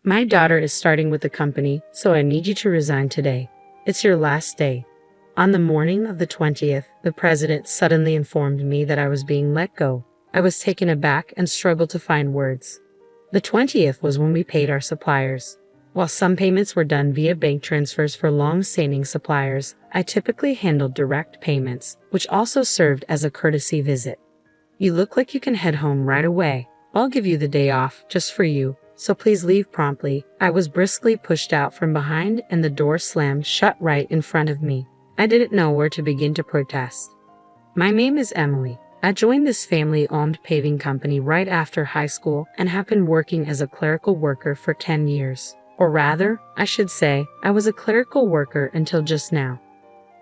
My daughter is starting with the company, so I need you to resign today. It's your last day." On the morning of the 20th, the president suddenly informed me that I was being let go. I was taken aback and struggled to find words. The 20th was when we paid our suppliers. While some payments were done via bank transfers for long-standing suppliers, I typically handled direct payments, which also served as a courtesy visit. "You look like you can head home right away. I'll give you the day off just for you, so please leave promptly." I was briskly pushed out from behind and the door slammed shut right in front of me. I didn't know where to begin to protest. My name is Emily. I joined this family-owned paving company right after high school and have been working as a clerical worker for 10 years. Or rather, I should say, I was a clerical worker until just now.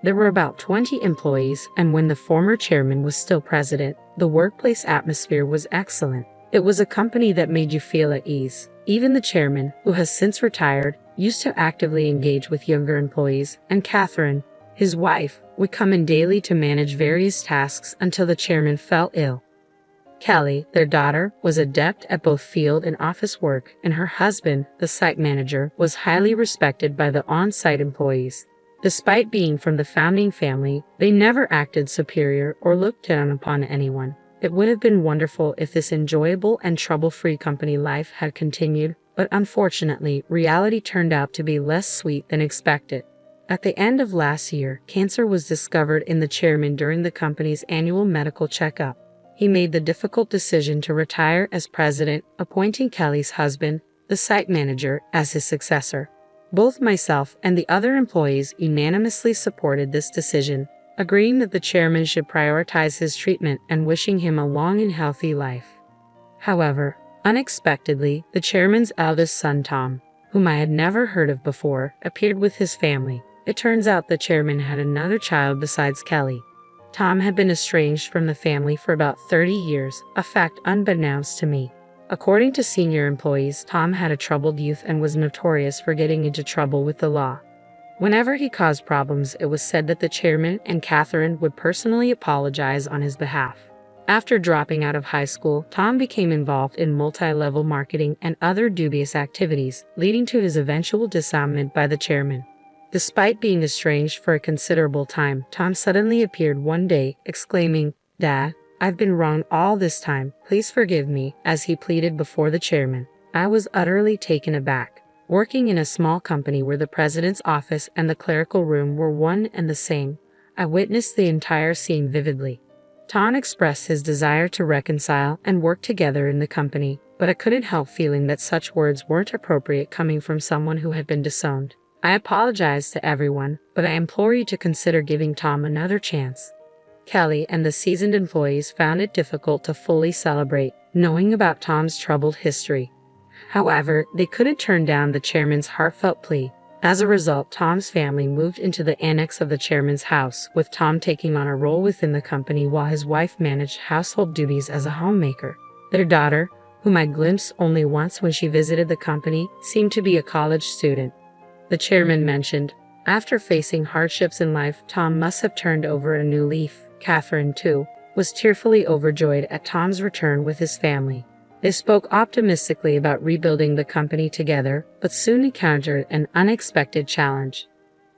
There were about 20 employees, and when the former chairman was still president, the workplace atmosphere was excellent. It was a company that made you feel at ease. Even the chairman, who has since retired, used to actively engage with younger employees, and Catherine, his wife, would come in daily to manage various tasks until the chairman fell ill. Kelly, their daughter, was adept at both field and office work, and her husband, the site manager, was highly respected by the on-site employees. Despite being from the founding family, they never acted superior or looked down upon anyone. It would have been wonderful if this enjoyable and trouble-free company life had continued, but unfortunately, reality turned out to be less sweet than expected. At the end of last year, cancer was discovered in the chairman during the company's annual medical checkup. He made the difficult decision to retire as president, appointing Kelly's husband, the site manager, as his successor. Both myself and the other employees unanimously supported this decision, agreeing that the chairman should prioritize his treatment and wishing him a long and healthy life. However, unexpectedly, the chairman's eldest son, Tom, whom I had never heard of before, appeared with his family. It turns out the chairman had another child besides Kelly. Tom had been estranged from the family for about 30 years, a fact unbeknownst to me. According to senior employees, Tom had a troubled youth and was notorious for getting into trouble with the law. Whenever he caused problems, it was said that the chairman and Catherine would personally apologize on his behalf. After dropping out of high school, Tom became involved in multi-level marketing and other dubious activities, leading to his eventual disarmament by the chairman. Despite being estranged for a considerable time, Tom suddenly appeared one day, exclaiming, "Dad, I've been wrong all this time. Please forgive me," as he pleaded before the chairman. I was utterly taken aback. Working in a small company where the president's office and the clerical room were one and the same, I witnessed the entire scene vividly. Tom expressed his desire to reconcile and work together in the company, but I couldn't help feeling that such words weren't appropriate coming from someone who had been disowned. I apologize to everyone, but I implore you to consider giving Tom another chance. Kelly and the seasoned employees found it difficult to fully celebrate, knowing about Tom's troubled history. However, they couldn't turn down the chairman's heartfelt plea. As a result, Tom's family moved into the annex of the chairman's house, with Tom taking on a role within the company while his wife managed household duties as a homemaker. Their daughter, whom I glimpsed only once when she visited the company, seemed to be a college student. The chairman mentioned, after facing hardships in life, Tom must have turned over a new leaf. Catherine, too, was tearfully overjoyed at Tom's return with his family. They spoke optimistically about rebuilding the company together, but soon encountered an unexpected challenge.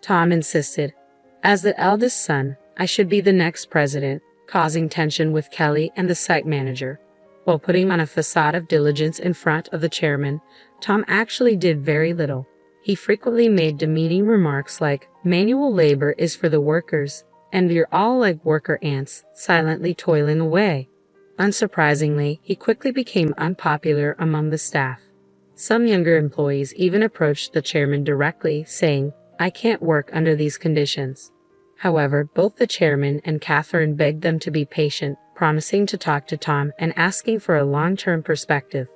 Tom insisted, as the eldest son, I should be the next president, causing tension with Kelly and the site manager. While putting on a facade of diligence in front of the chairman, Tom actually did very little. He frequently made demeaning remarks like, "Manual labor is for the workers, and you're all like worker ants, silently toiling away." Unsurprisingly, he quickly became unpopular among the staff. Some younger employees even approached the chairman directly, saying, "I can't work under these conditions." However, both the chairman and Catherine begged them to be patient, promising to talk to Tom and asking for a long-term perspective.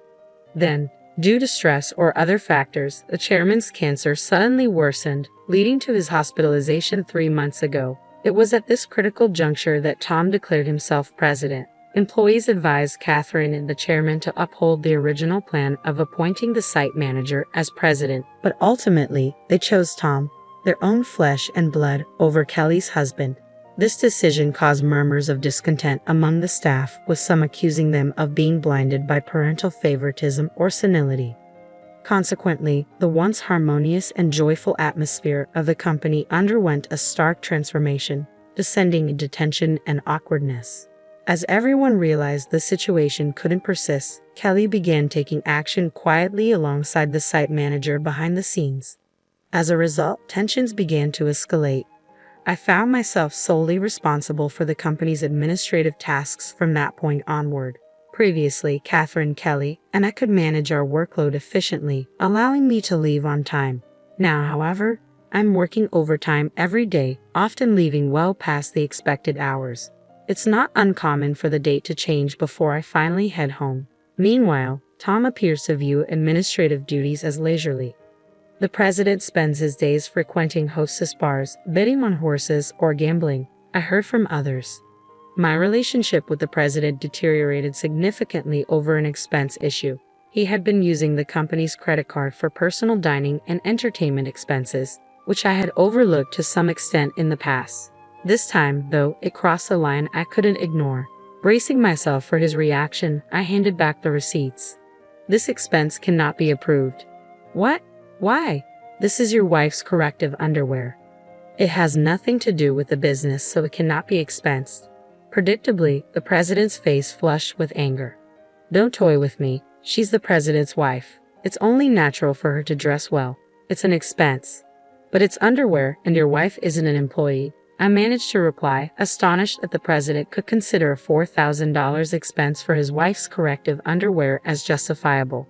Then, due to stress or other factors, the chairman's cancer suddenly worsened, leading to his hospitalization 3 months ago. It was at this critical juncture that Tom declared himself president. Employees advised Catherine and the chairman to uphold the original plan of appointing the site manager as president, but ultimately, they chose Tom, their own flesh and blood, over Kelly's husband. This decision caused murmurs of discontent among the staff, with some accusing them of being blinded by parental favoritism or senility. Consequently, the once harmonious and joyful atmosphere of the company underwent a stark transformation, descending into tension and awkwardness. As everyone realized the situation couldn't persist, Kelly began taking action quietly alongside the site manager behind the scenes. As a result, tensions began to escalate. I found myself solely responsible for the company's administrative tasks from that point onward. Previously, Catherine Kelly and I could manage our workload efficiently, allowing me to leave on time. Now, however, I'm working overtime every day, often leaving well past the expected hours. It's not uncommon for the date to change before I finally head home. Meanwhile, Tom appears to view administrative duties as leisurely. The president spends his days frequenting hostess bars, betting on horses, or gambling, I heard from others. My relationship with the president deteriorated significantly over an expense issue. He had been using the company's credit card for personal dining and entertainment expenses, which I had overlooked to some extent in the past. This time, though, it crossed a line I couldn't ignore. Bracing myself for his reaction, I handed back the receipts. This expense cannot be approved. What? Why? This is your wife's corrective underwear. It has nothing to do with the business, so it cannot be expensed. Predictably, the president's face flushed with anger. Don't toy with me. She's the president's wife. It's only natural for her to dress well. It's an expense. But it's underwear, and your wife isn't an employee. I managed to reply, astonished that the president could consider a $4,000 expense for his wife's corrective underwear as justifiable.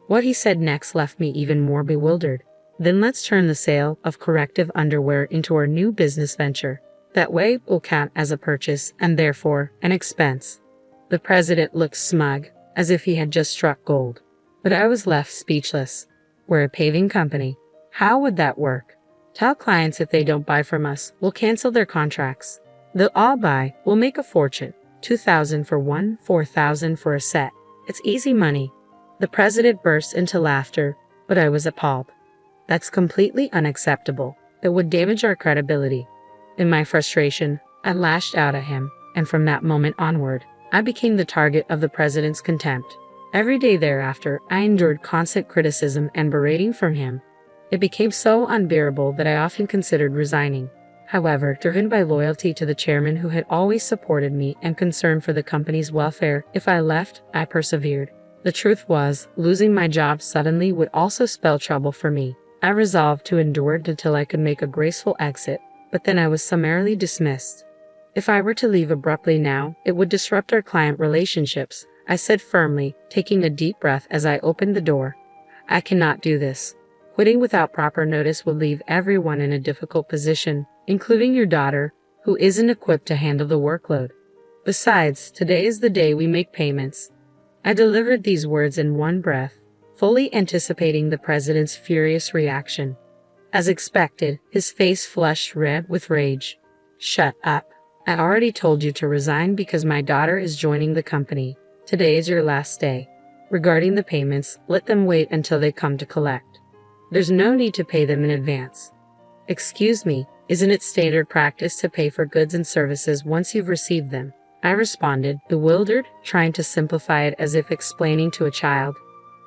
What he said next left me even more bewildered. Then let's turn the sale of corrective underwear into our new business venture. That way it will count as a purchase and therefore an expense. The president looked smug, as if he had just struck gold. But I was left speechless. We're a paving company. How would that work? Tell clients if they don't buy from us, we'll cancel their contracts. They'll all buy, we'll make a fortune. $2,000 for one, $4,000 for a set. It's easy money. The president burst into laughter, but I was appalled. That's completely unacceptable. It would damage our credibility. In my frustration, I lashed out at him, and from that moment onward, I became the target of the president's contempt. Every day thereafter, I endured constant criticism and berating from him. It became so unbearable that I often considered resigning. However, driven by loyalty to the chairman who had always supported me and concern for the company's welfare, if I left, I persevered. The truth was, losing my job suddenly would also spell trouble for me. I resolved to endure it until I could make a graceful exit, but then I was summarily dismissed. If I were to leave abruptly now, it would disrupt our client relationships, I said firmly, taking a deep breath as I opened the door. I cannot do this. Quitting without proper notice would leave everyone in a difficult position, including your daughter, who isn't equipped to handle the workload. Besides, today is the day we make payments. I delivered these words in one breath, fully anticipating the president's furious reaction. As expected, his face flushed red with rage. Shut up. I already told you to resign because my daughter is joining the company. Today is your last day. Regarding the payments, let them wait until they come to collect. There's no need to pay them in advance. Excuse me, isn't it standard practice to pay for goods and services once you've received them? I responded, bewildered, trying to simplify it as if explaining to a child.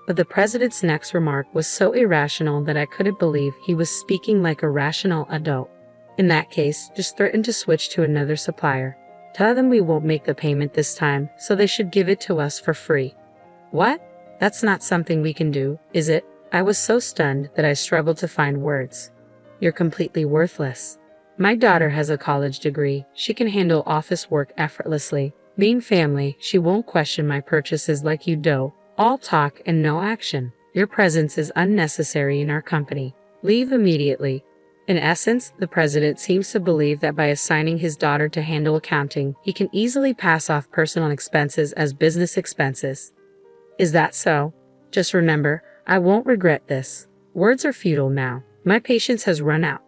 But the president's next remark was so irrational that I couldn't believe he was speaking like a rational adult. In that case, just threaten to switch to another supplier. Tell them we won't make the payment this time, so they should give it to us for free. What? That's not something we can do, is it? I was so stunned that I struggled to find words. You're completely worthless. My daughter has a college degree. She can handle office work effortlessly. Being family, she won't question my purchases like you do. All talk and no action. Your presence is unnecessary in our company. Leave immediately. In essence, the president seems to believe that by assigning his daughter to handle accounting, he can easily pass off personal expenses as business expenses. Is that so? Just remember, I won't regret this. Words are futile now. My patience has run out.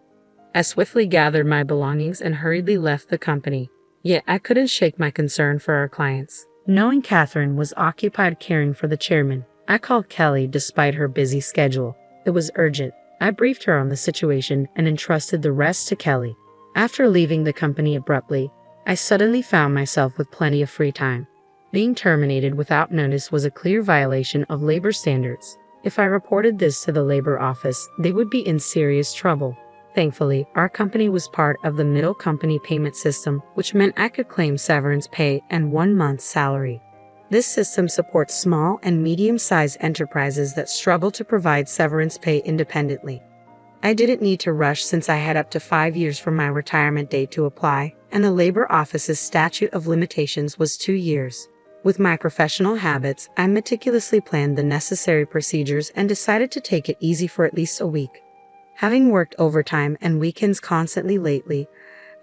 I swiftly gathered my belongings and hurriedly left the company. Yet I couldn't shake my concern for our clients. Knowing Catherine was occupied caring for the chairman, I called Kelly despite her busy schedule. It was urgent. I briefed her on the situation and entrusted the rest to Kelly. After leaving the company abruptly, I suddenly found myself with plenty of free time. Being terminated without notice was a clear violation of labor standards. If I reported this to the labor office, they would be in serious trouble. Thankfully, our company was part of the middle company payment system, which meant I could claim severance pay and 1 month's salary. This system supports small and medium-sized enterprises that struggle to provide severance pay independently. I didn't need to rush since I had up to 5 years from my retirement date to apply, and the labor office's statute of limitations was 2 years. With my professional habits, I meticulously planned the necessary procedures and decided to take it easy for at least a week. Having worked overtime and weekends constantly lately,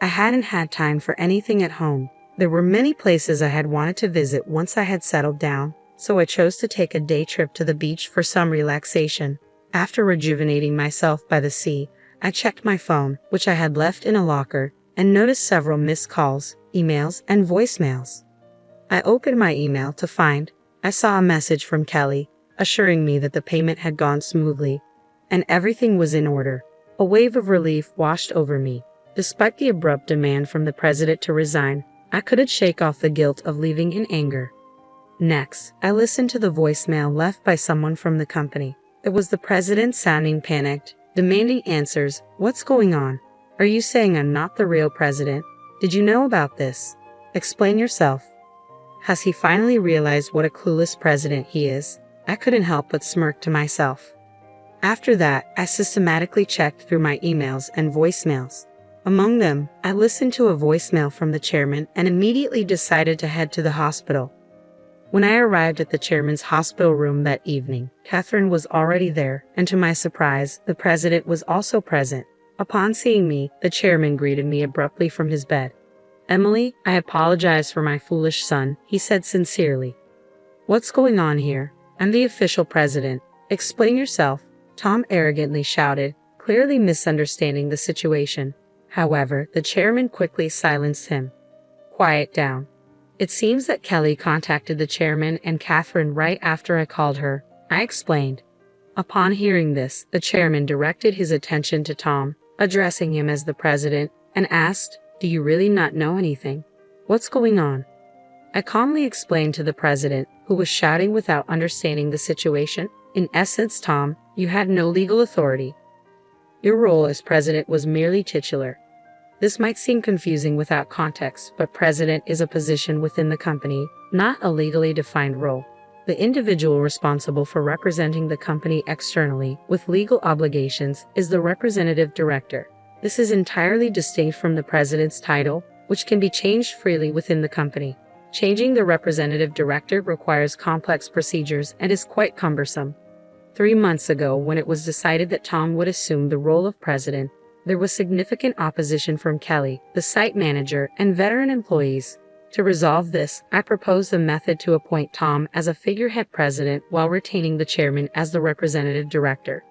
I hadn't had time for anything at home. There were many places I had wanted to visit once I had settled down, so I chose to take a day trip to the beach for some relaxation. After rejuvenating myself by the sea, I checked my phone, which I had left in a locker, and noticed several missed calls, emails, and voicemails. I opened my email to find I saw a message from Kelly, assuring me that the payment had gone smoothly, and everything was in order. A wave of relief washed over me. Despite the abrupt demand from the president to resign, I couldn't shake off the guilt of leaving in anger. Next, I listened to the voicemail left by someone from the company. It was the president sounding panicked, demanding answers. What's going on? Are you saying I'm not the real president? Did you know about this? Explain yourself. Has he finally realized what a clueless president he is? I couldn't help but smirk to myself. After that, I systematically checked through my emails and voicemails. Among them, I listened to a voicemail from the chairman and immediately decided to head to the hospital. When I arrived at the chairman's hospital room that evening, Catherine was already there, and to my surprise, the president was also present. Upon seeing me, the chairman greeted me abruptly from his bed. "Emily, I apologize for my foolish son," he said sincerely. "What's going on here? I'm the official president. Explain yourself," Tom arrogantly shouted, clearly misunderstanding the situation. However, the chairman quickly silenced him. "Quiet down. It seems that Kelly contacted the chairman and Catherine right after I called her," I explained. Upon hearing this, the chairman directed his attention to Tom, addressing him as the president, and asked, "Do you really not know anything? What's going on?" I calmly explained to the president, who was shouting without understanding the situation. "In essence, Tom, you had no legal authority. Your role as president was merely titular. This might seem confusing without context, but president is a position within the company, not a legally defined role. The individual responsible for representing the company externally with legal obligations is the representative director. This is entirely distinct from the president's title, which can be changed freely within the company. Changing the representative director requires complex procedures and is quite cumbersome. 3 months ago, when it was decided that Tom would assume the role of president, there was significant opposition from Kelly, the site manager, and veteran employees. To resolve this, I proposed a method to appoint Tom as a figurehead president while retaining the chairman as the representative director.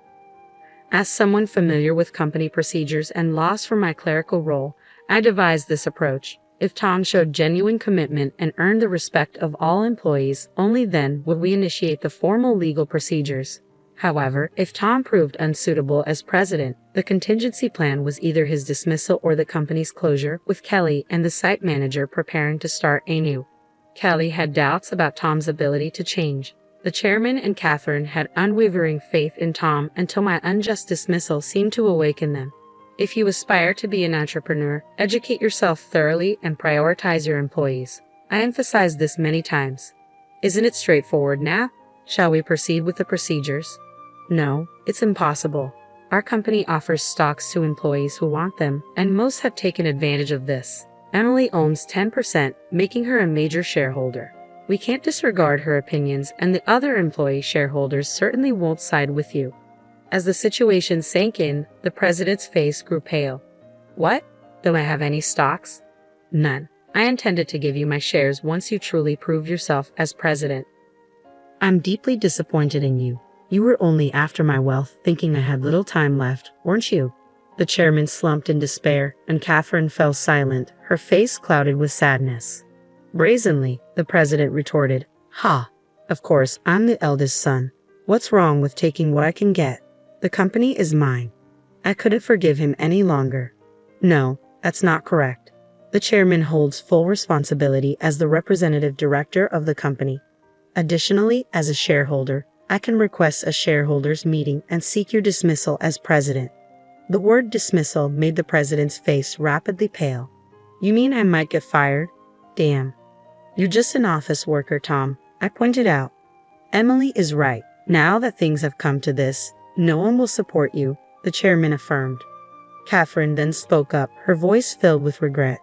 As someone familiar with company procedures and laws for my clerical role, I devised this approach. If Tom showed genuine commitment and earned the respect of all employees, only then would we initiate the formal legal procedures. However, if Tom proved unsuitable as president, the contingency plan was either his dismissal or the company's closure, with Kelly and the site manager preparing to start anew. Kelly had doubts about Tom's ability to change. The chairman and Catherine had unwavering faith in Tom until my unjust dismissal seemed to awaken them. If you aspire to be an entrepreneur, educate yourself thoroughly and prioritize your employees. I emphasized this many times. Isn't it straightforward now? Shall we proceed with the procedures? No, it's impossible. Our company offers stocks to employees who want them, and most have taken advantage of this. Emily owns 10%, making her a major shareholder. We can't disregard her opinions, and the other employee shareholders certainly won't side with you. As the situation sank in, the president's face grew pale. What? Do I have any stocks? None. I intended to give you my shares once you truly prove yourself as president. I'm deeply disappointed in you. You were only after my wealth, thinking I had little time left, weren't you? The chairman slumped in despair, and Catherine fell silent, her face clouded with sadness. Brazenly, the president retorted, "Ha! Of course, I'm the eldest son. What's wrong with taking what I can get? The company is mine." I couldn't forgive him any longer. No, that's not correct. The chairman holds full responsibility as the representative director of the company. Additionally, as a shareholder, I can request a shareholders meeting and seek your dismissal as president." The word dismissal made the president's face rapidly pale. "You mean I might get fired? Damn. You're just an office worker, Tom," I pointed out. "Emily is right. Now that things have come to this, no one will support you," the chairman affirmed. Catherine then spoke up, her voice filled with regret.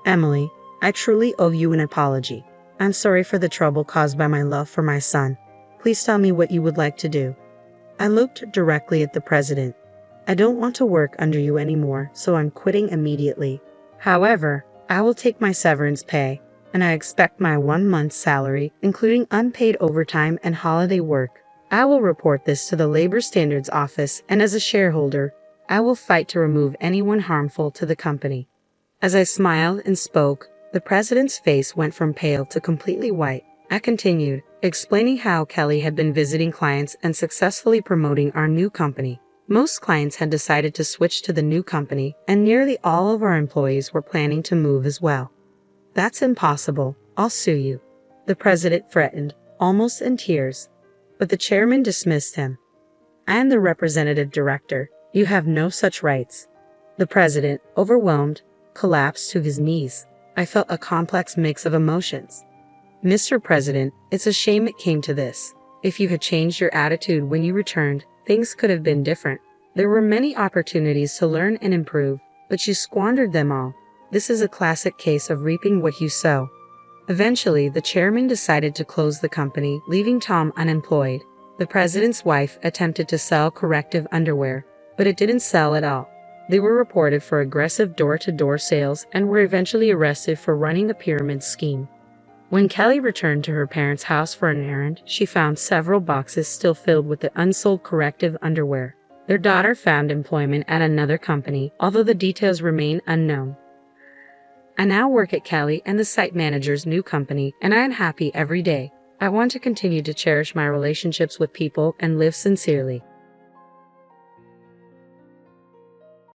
"Emily, I truly owe you an apology. I'm sorry for the trouble caused by my love for my son. Please tell me what you would like to do." I looked directly at the president. "I don't want to work under you anymore, so I'm quitting immediately. However, I will take my severance pay, and I expect my 1 month's salary, including unpaid overtime and holiday work. I will report this to the Labor Standards Office, and as a shareholder, I will fight to remove anyone harmful to the company." As I smiled and spoke, the president's face went from pale to completely white. I continued, explaining how Kelly had been visiting clients and successfully promoting our new company. Most clients had decided to switch to the new company, and nearly all of our employees were planning to move as well. "That's impossible. I'll sue you," the president threatened, almost in tears. But the chairman dismissed him. "I am the representative director. You have no such rights." The president, overwhelmed, collapsed to his knees. I felt a complex mix of emotions. "Mr. President, it's a shame it came to this. If you had changed your attitude when you returned, things could have been different. There were many opportunities to learn and improve, but you squandered them all. This is a classic case of reaping what you sow." Eventually, the chairman decided to close the company, leaving Tom unemployed. The president's wife attempted to sell corrective underwear, but it didn't sell at all. They were reported for aggressive door-to-door sales and were eventually arrested for running a pyramid scheme. When Kelly returned to her parents' house for an errand, she found several boxes still filled with the unsold corrective underwear. Their daughter found employment at another company, although the details remain unknown. I now work at Kelly and the site manager's new company, and I am happy every day. I want to continue to cherish my relationships with people and live sincerely.